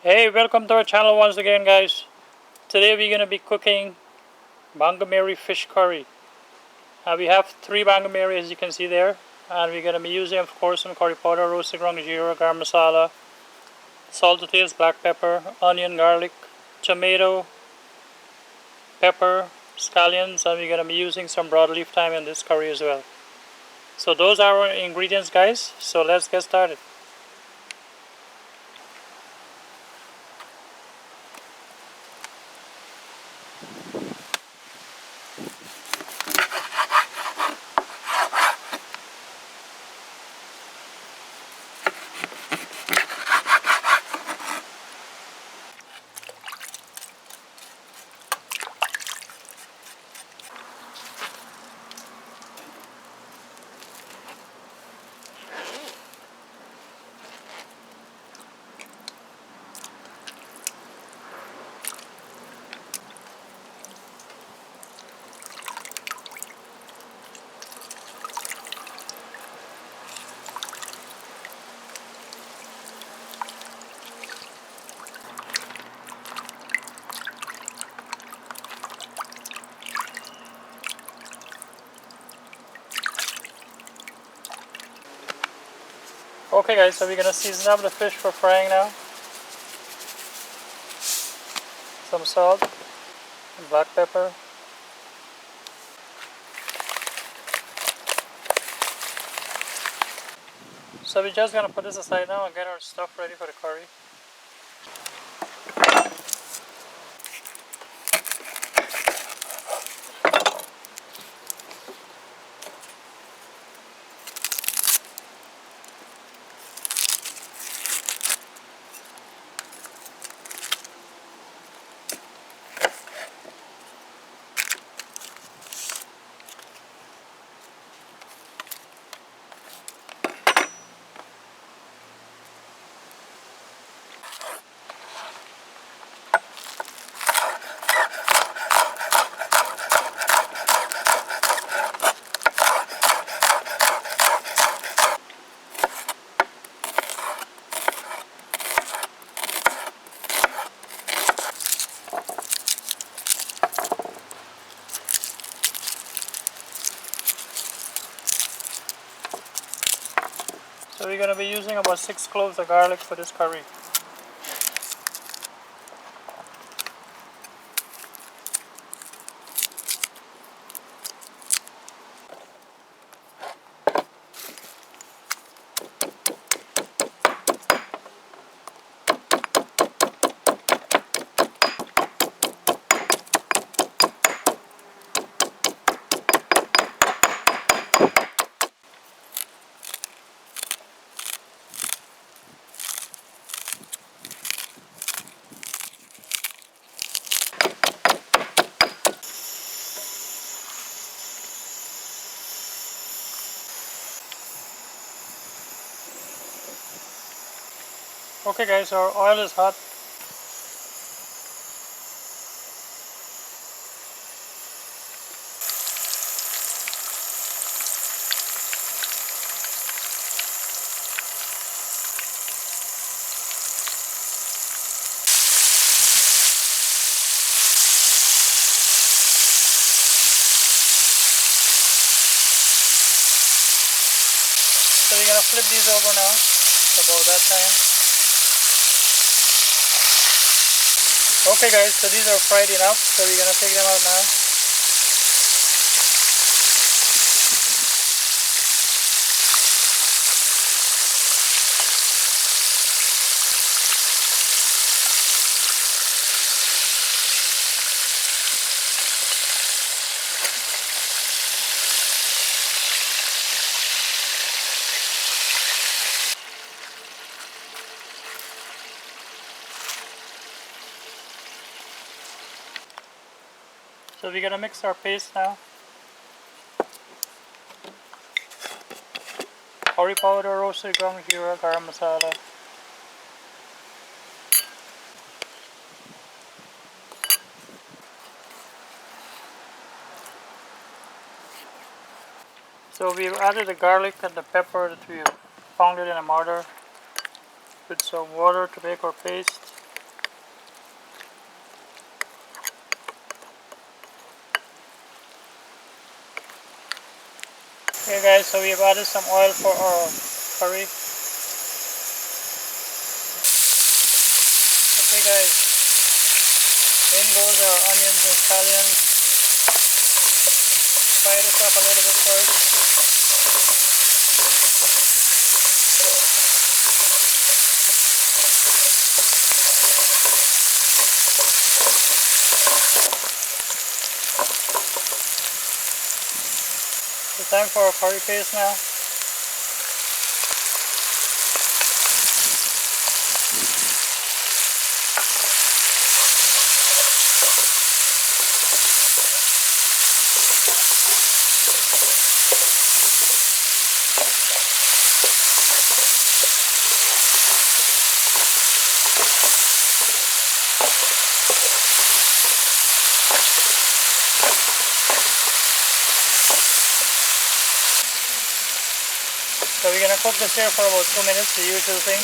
Hey, welcome to our channel once again, guys. Today we're going to be cooking Bangamary Fish Curry. We have 3 Bangamary as you can see there, and we're going to be using, of course, some curry powder, roasted ground geera, garam masala, salt to taste, black pepper, onion, garlic, tomato, pepper, scallions, and we're going to be using some broadleaf thyme in this curry as well. So those are our ingredients, guys. So let's get started. Okay guys, so we're going to season up the fish for frying now. Some salt, and black pepper. So we're just going to put this aside now and get our stuff ready for the curry. So we're going to be using about 6 cloves of garlic for this curry. Okay guys, our oil is hot. So we're going to flip these over now, about that time. Okay guys, so these are fried enough, so we're going to take them out now. So we're going to mix our paste now. Curry powder, roasted ground geera, garam masala. So we've added the garlic and the pepper that we pounded in a mortar with some water to make our paste. Okay guys, so we have added some oil for our curry. Okay guys, in goes our onions and scallions. Fry this up a little bit first. It's time for our curry paste now. So we're gonna cook this here for about 2 minutes, the usual thing.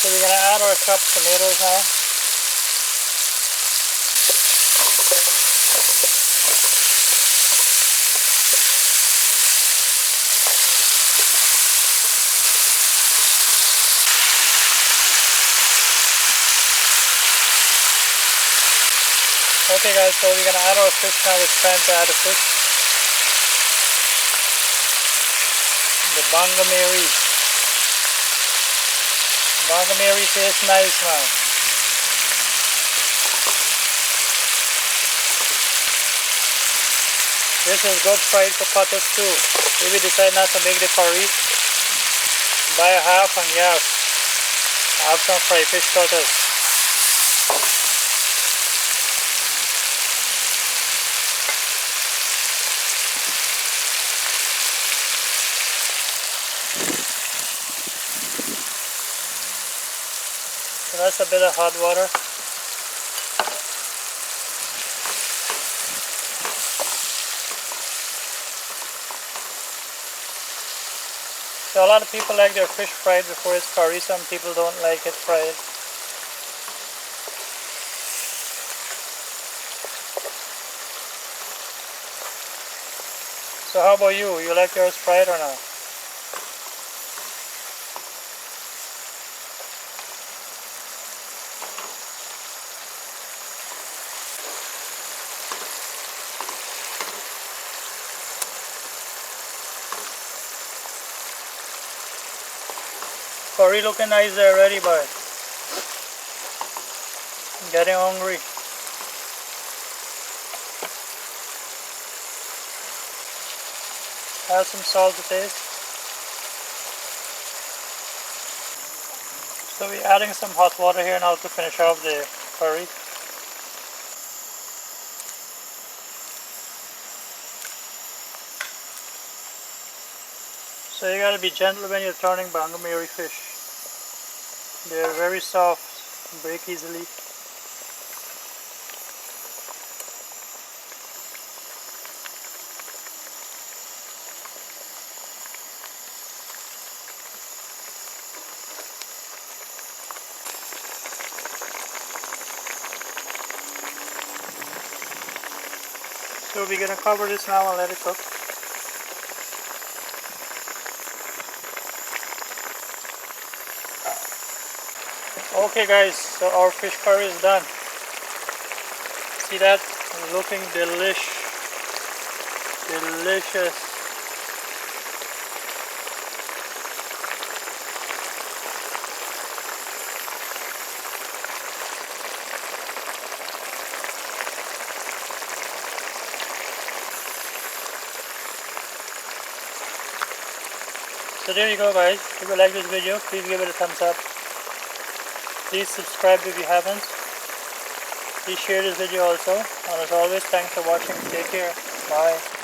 So we're gonna add our chopped tomatoes now. Okay guys, so we're gonna add our fish now. It's time to add the fish. The Bangamary. Bangamary tastes nice now. This is good fried potatoes too. If we decide not to make the curry, buy a half and yes, have some fried fish potatoes. So that's a bit of hot water. So a lot of people like their fish fried before it's curry. Some people don't like it fried. So how about you? You like yours fried or not? Curry looking nice there already, but I'm getting hungry. Add some salt to taste. So we're adding some hot water here now to finish off the curry. So you gotta be gentle when you're turning Bangamary fish. They're very soft, break easily. So we're gonna cover this now and let it cook. Okay guys, so our fish curry is done. See that? It's looking delicious. So there you go guys. If you like this video, please give it a thumbs up. Please subscribe if you haven't. Please share this video also. And as always, thanks for watching. Take care. Bye.